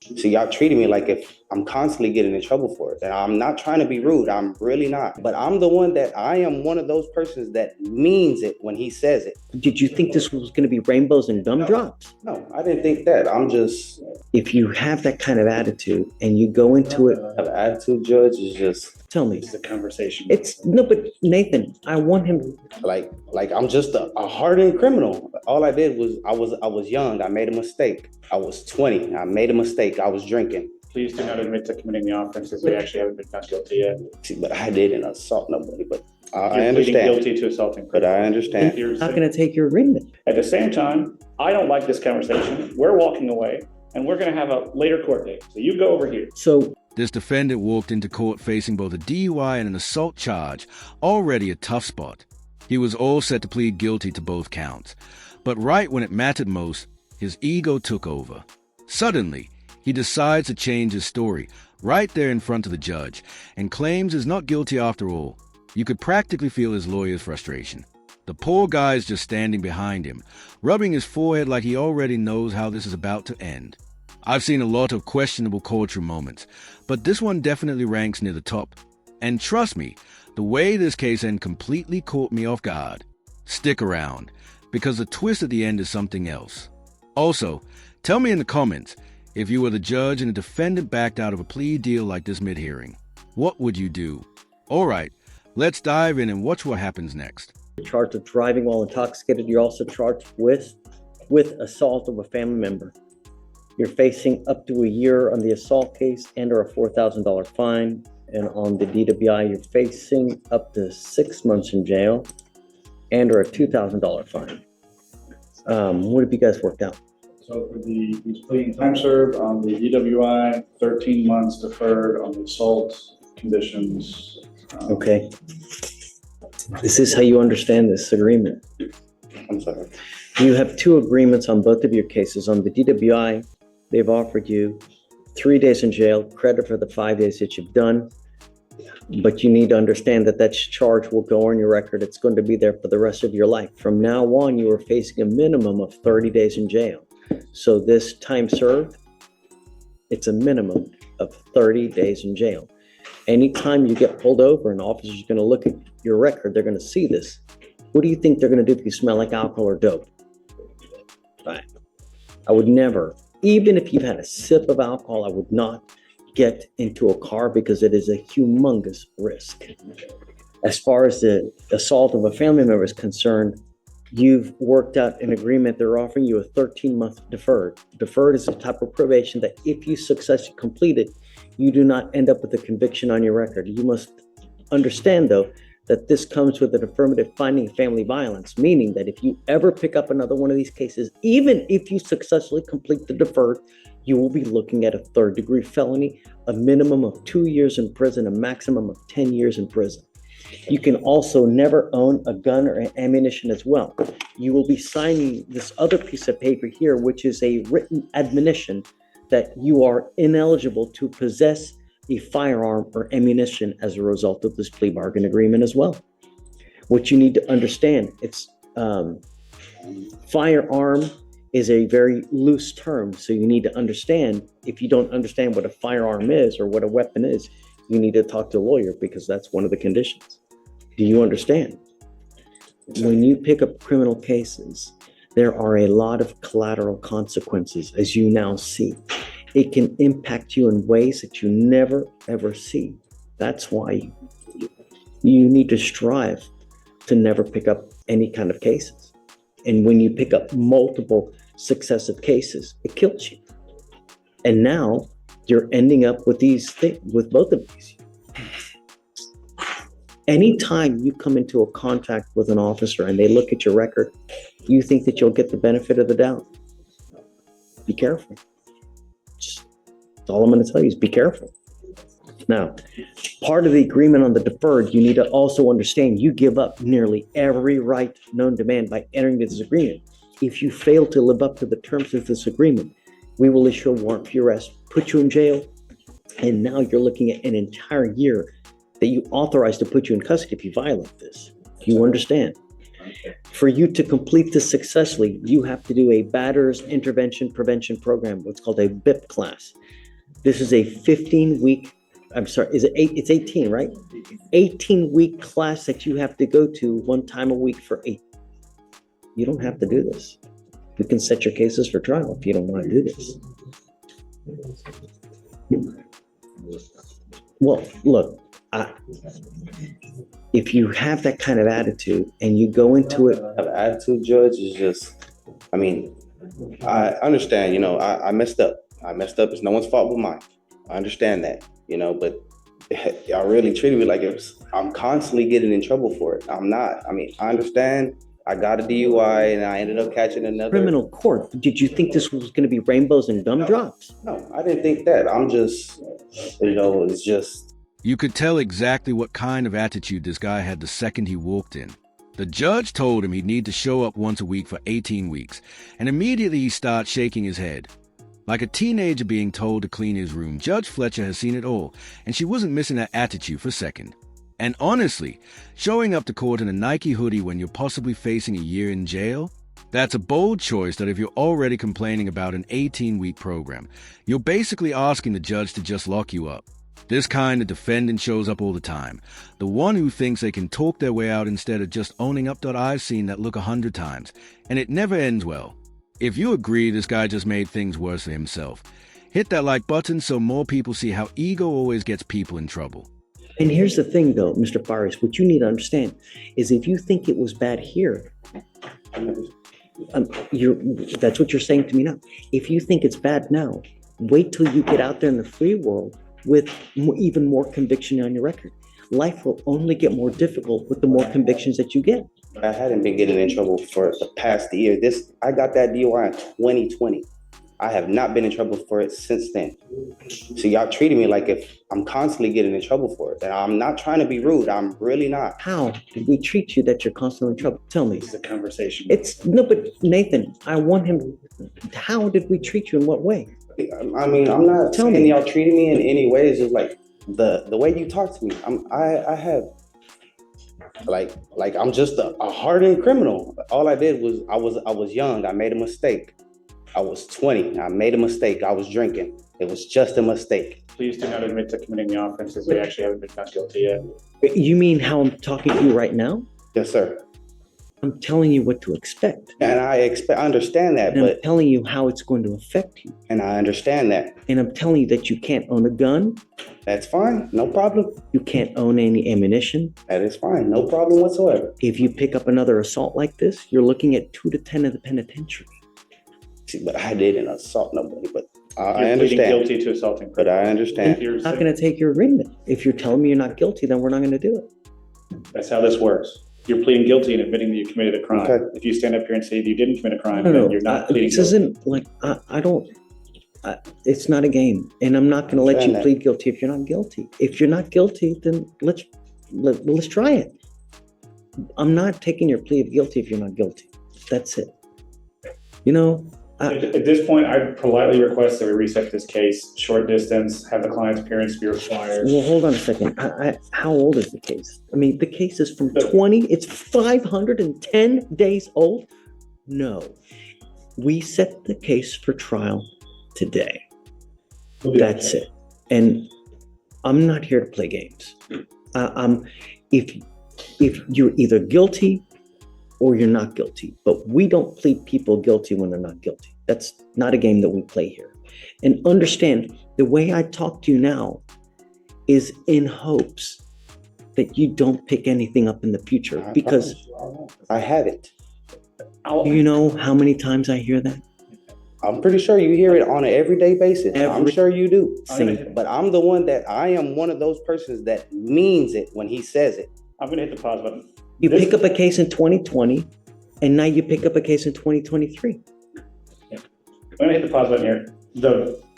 See, y'all treating me like if I'm constantly getting in trouble for it. And I'm not trying to be rude. I'm really not. But I'm the one that I am one of those persons that means it when he says it. Did you think this was going to be rainbows and gumdrops? No, I didn't think that. I'm just. If you have that kind of attitude and you go into it, Have attitude, Judge, is just. tell me. It's a conversation. It's no, but Nathan, I want him. Like I'm just a hardened criminal. All I did was I was young. I made a mistake. I was 20. I made a mistake. I was drinking. Please do not admit to committing the offenses. We actually haven't been found guilty yet. See, but I didn't assault nobody. But I You're pleading understand. guilty to assaulting. But I understand. You're How can I take your agreement? At the same time, I don't like this conversation. We're walking away, and we're going to have a later court date. So you go over here. So This defendant walked into court facing both a DUI and an assault charge, already a tough spot. He was all set to plead guilty to both counts. But right when it mattered most, his ego took over. Suddenly, he decides to change his story right there in front of the judge and claims he's not guilty after all. You could practically feel his lawyer's frustration. The poor guy's just standing behind him, rubbing his forehead like he already knows how this is about to end. I've seen a lot of questionable courtroom moments, but this one definitely ranks near the top. And trust me, the way this case ended completely caught me off guard. Stick around, because the twist at the end is something else. Also, tell me in the comments, if you were the judge and a defendant backed out of a plea deal like this mid-hearing, what would you do? Alright, let's dive in and watch what happens next. you're charged with driving while intoxicated. You're also charged with assault of a family member. You're facing up to a year on the assault case and or a $4,000 fine. And on the DWI, you're facing up to 6 months in jail and or a $2,000 fine. What have you guys worked out? So for he's pleading time served on the DWI, 13 months deferred on the assault conditions. Okay. This is how you understand this agreement. I'm sorry. You have two agreements on both of your cases. On the DWI, they've offered you 3 days in jail, credit for the 5 days that you've done. But you need to understand that that charge will go on your record. It's going to be there for the rest of your life. From now on, you are facing a minimum of 30 days in jail. So this time served, it's a minimum of 30 days in jail. Anytime you get pulled over, an officer's going to look at your record. They're going to see this. What do you think they're going to do if you smell like alcohol or dope? Right. I would never, even if you've had a sip of alcohol, I would not get into a car because it is a humongous risk. As far as the assault of a family member is concerned, you've worked out an agreement. They're offering you a 13-month deferred. Deferred is a type of probation that if you successfully complete it, you do not end up with a conviction on your record. You must understand, though, that this comes with an affirmative finding of family violence, meaning that if you ever pick up another one of these cases, even if you successfully complete the deferred, you will be looking at a third-degree felony, a minimum of 2 years in prison, a maximum of 10 years in prison. You can also never own a gun or ammunition as well. You will be signing this other piece of paper here, which is a written admonition that you are ineligible to possess a firearm or ammunition as a result of this plea bargain agreement as well. What you need to understand, it's firearm is a very loose term. So you need to understand, if you don't understand what a firearm is or what a weapon is, you need to talk to a lawyer because that's one of the conditions. Do you understand? When you pick up criminal cases, there are a lot of collateral consequences, as you now see. It can impact you in ways that you never, ever see. That's why you need to strive to never pick up any kind of cases. And when you pick up multiple successive cases, it kills you. And now you're ending up with these things, with both of these. Anytime you come into a contact with an officer and they look at your record, you think that you'll get the benefit of the doubt. Be careful. That's all I'm going to tell you is be careful. Now, part of the agreement on the deferred, you need to also understand you give up nearly every right known to man by entering this agreement. If you fail to live up to the terms of this agreement, we will issue a warrant for your arrest, put you in jail, and now you're looking at an entire year that you authorized to put you in custody if you violate this. Do you understand? For you to complete this successfully, you have to do a batterers intervention prevention program, what's called a BIP class. This is a 15-week, I'm sorry, is it eight? It's 18, right? 18-week class that you have to go to one time a week for 8. You don't have to do this. You can set your cases for trial if you don't want to do this. Well, look, if you have that kind of attitude and you go into it, Have an attitude, Judge, is just, I mean, I understand, I messed up. I messed up. It's no one's fault but mine. I understand that, but y'all really treated me like I'm constantly getting in trouble for it. I'm not. I mean, I understand. I got a DUI and I ended up catching another. criminal court, did you think this was going to be rainbows and gumdrops? No, I didn't think that. I'm just, it's just. You could tell exactly what kind of attitude this guy had the second he walked in. The judge told him he'd need to show up once a week for 18 weeks, and immediately he starts shaking his head. Like a teenager being told to clean his room, Judge Fletcher has seen it all, and she wasn't missing that attitude for a second. And honestly, showing up to court in a Nike hoodie when you're possibly facing a year in jail? That's a bold choice that if you're already complaining about an 18-week program, you're basically asking the judge to just lock you up. This kind of defendant shows up all the time. The one who thinks they can talk their way out instead of just owning up to what I've seen that look 100 times. And it never ends well. If you agree this guy just made things worse for himself, hit that like button so more people see how ego always gets people in trouble. And here's the thing, though, Mr. Faris, what you need to understand is if you think it was bad here, that's what you're saying to me now. If you think it's bad now, wait till you get out there in the free world with even more conviction on your record. Life will only get more difficult with the more convictions that you get. I hadn't been getting in trouble for the past year. I got that DUI in 2020. I have not been in trouble for it since then. So y'all treating me like if I'm constantly getting in trouble for it. And I'm not trying to be rude. I'm really not. How did we treat you that you're constantly in trouble? Tell me. It's a conversation. No, but Nathan, I want him. How did we treat you in what way? I mean, I'm not Tell saying me. y'all treating me in any way. It's just like the way you talk to me. I have like I'm just a hardened criminal. All I did was I was young. I made a mistake. I was 20. I made a mistake. I was drinking. It was just a mistake. Please do not admit to committing the offenses. We actually haven't been found guilty yet. You mean how I'm talking to you right now? Yes, sir. I'm telling you what to expect. And I understand that, And I'm but telling you how it's going to affect you. and I understand that. And I'm telling you that you can't own a gun. That's fine. No problem. You can't own any ammunition. That is fine. No problem whatsoever. If you pick up another assault like this, you're looking at 2 to 10 in the penitentiary. See, but I didn't assault nobody. But I You're pleading understand. guilty to assaulting. But I understand. You're I'm not going to take your agreement. If you're telling me you're not guilty, then we're not going to do it. That's how this works. You're pleading guilty and admitting that you committed a crime. Okay. If you stand up here and say that you didn't commit a crime, No, then you're not pleading this guilty. isn't like, it's not a game. And I'm not going to let you Understand that. plead guilty if you're not guilty. If you're not guilty, then let's try it. I'm not taking your plea of guilty if you're not guilty. That's it. At this point, I politely request that we reset this case, short distance, have the client's appearance be required. Well, hold on a second. How old is the case? I mean, the case is from 20, it's 510 days old? No. We set the case for trial today. That's it. And I'm not here to play games. If you're either guilty or you're not guilty, but we don't plead people guilty when they're not guilty. That's not a game that we play here. And understand, the way I talk to you now is in hopes that you don't pick anything up in the future, because I haven't. do you know how many times I hear that? I'm pretty sure you hear it on an everyday basis. I'm Every sure you do. Same. But I'm the one that I am one of those persons that means it when he says it. I'm going to hit the pause button. You pick up a case in 2020, and now you pick up a case in 2023. I'm going to hit the pause button here.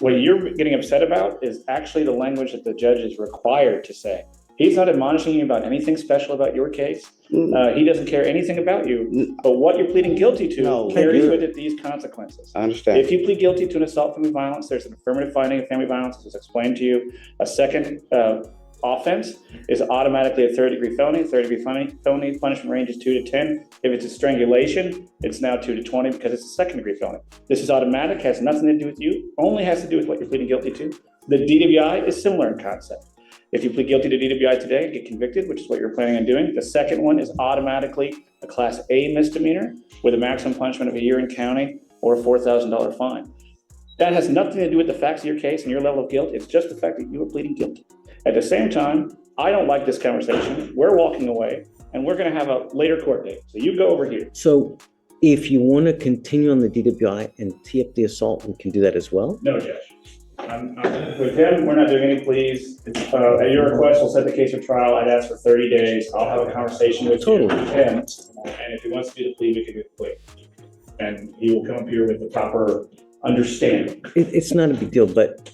What you're getting upset about is actually the language that the judge is required to say. He's not admonishing you about anything special about your case. He doesn't care anything about you. But what you're pleading guilty to carries with it these consequences. I understand. If you plead guilty to an assault family violence, there's an affirmative finding of family violence, as explained to you. A second offense is automatically a third-degree felony. Third-degree felony punishment range is 2 to 10. If it's a strangulation, it's now 2 to 20 because it's a second-degree felony. This is automatic, has nothing to do with you, only has to do with what you're pleading guilty to. The DWI is similar in concept. If you plead guilty to DWI today and get convicted, which is what you're planning on doing, the second one is automatically a Class A misdemeanor with a maximum punishment of a year in county or a $4,000 fine. That has nothing to do with the facts of your case and your level of guilt. It's just the fact that you are pleading guilty. At the same time, I don't like this conversation. We're walking away, and we're going to have a later court date. So you go over here. So if you want to continue on the DWI and tee up the assault, we can do that as well? No, Judge. With him, we're not doing any pleas. At your request, we'll set the case for trial. I'd ask for 30 days. I'll have a conversation with him. And if he wants to do the plea, we can do the plea. And he will come up here with the proper understanding. It's not a big deal, but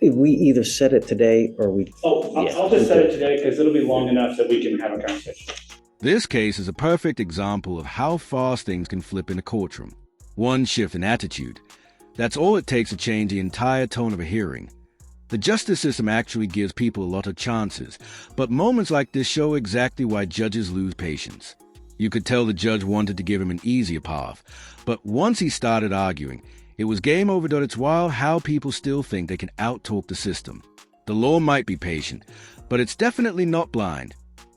we either set it today or we... I'll just set it today because it'll be long enough that we can have a conversation. This case is a perfect example of how fast things can flip in a courtroom. One shift in attitude. That's all it takes to change the entire tone of a hearing. The justice system actually gives people a lot of chances, but moments like this show exactly why judges lose patience. You could tell the judge wanted to give him an easier path, but once he started arguing, it was game over. It's wild how people still think they can out-talk the system. The law might be patient, but it's definitely not blind.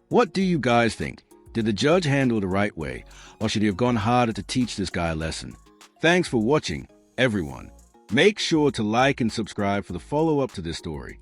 What do you guys think? Did the judge handle it the right way, or should he have gone harder to teach this guy a lesson? Thanks for watching, everyone. Make sure to like and subscribe for the follow-up to this story.